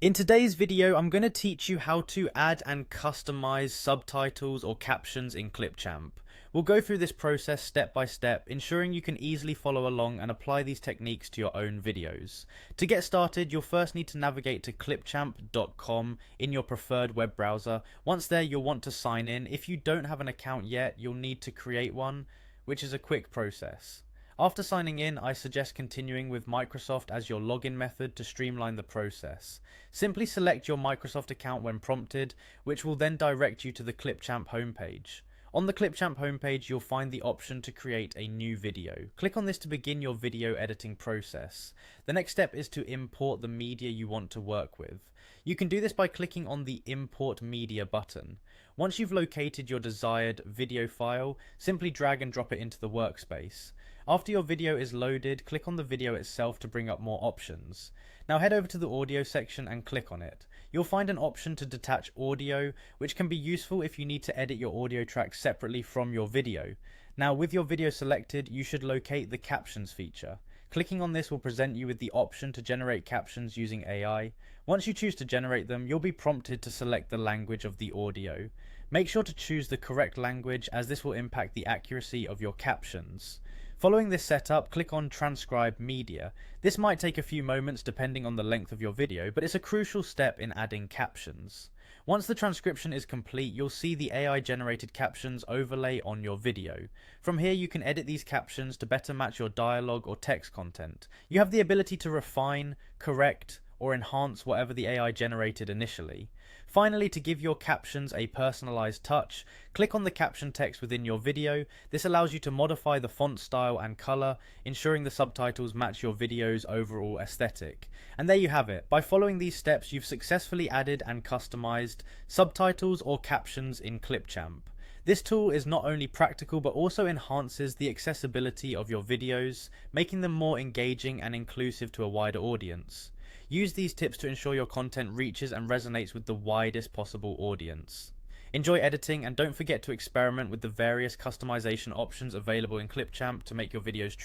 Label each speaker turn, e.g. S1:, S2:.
S1: In today's video, I'm going to teach you how to add and customize subtitles or captions in Clipchamp. We'll go through this process step by step, ensuring you can easily follow along and apply these techniques to your own videos. To get started, you'll first need to navigate to clipchamp.com in your preferred web browser. Once there, you'll want to sign in. If you don't have an account yet, you'll need to create one, which is a quick process. After signing in, I suggest continuing with Microsoft as your login method to streamline the process. Simply select your Microsoft account when prompted, which will then direct you to the Clipchamp homepage. On the Clipchamp homepage, you'll find the option to create a new video. Click on this to begin your video editing process. The next step is to import the media you want to work with. You can do this by clicking on the Import Media button. Once you've located your desired video file, simply drag and drop it into the workspace. After your video is loaded, click on the video itself to bring up more options. Now head over to the audio section and click on it. You'll find an option to detach audio, which can be useful if you need to edit your audio track separately from your video. Now with your video selected, you should locate the captions feature. Clicking on this will present you with the option to generate captions using AI. Once you choose to generate them, you'll be prompted to select the language of the audio. Make sure to choose the correct language, as this will impact the accuracy of your captions. Following this setup, click on Transcribe Media. This might take a few moments depending on the length of your video, but it's a crucial step in adding captions. Once the transcription is complete, you'll see the AI generated captions overlay on your video. From here you can edit these captions to better match your dialogue or text content. You have the ability to refine, correct, or enhance whatever the AI generated initially. Finally, to give your captions a personalized touch, click on the caption text within your video. This allows you to modify the font style and color, ensuring the subtitles match your video's overall aesthetic. And there you have it. By following these steps, you've successfully added and customized subtitles or captions in Clipchamp. This tool is not only practical but also enhances the accessibility of your videos, making them more engaging and inclusive to a wider audience. Use these tips to ensure your content reaches and resonates with the widest possible audience. Enjoy editing, and don't forget to experiment with the various customization options available in Clipchamp to make your videos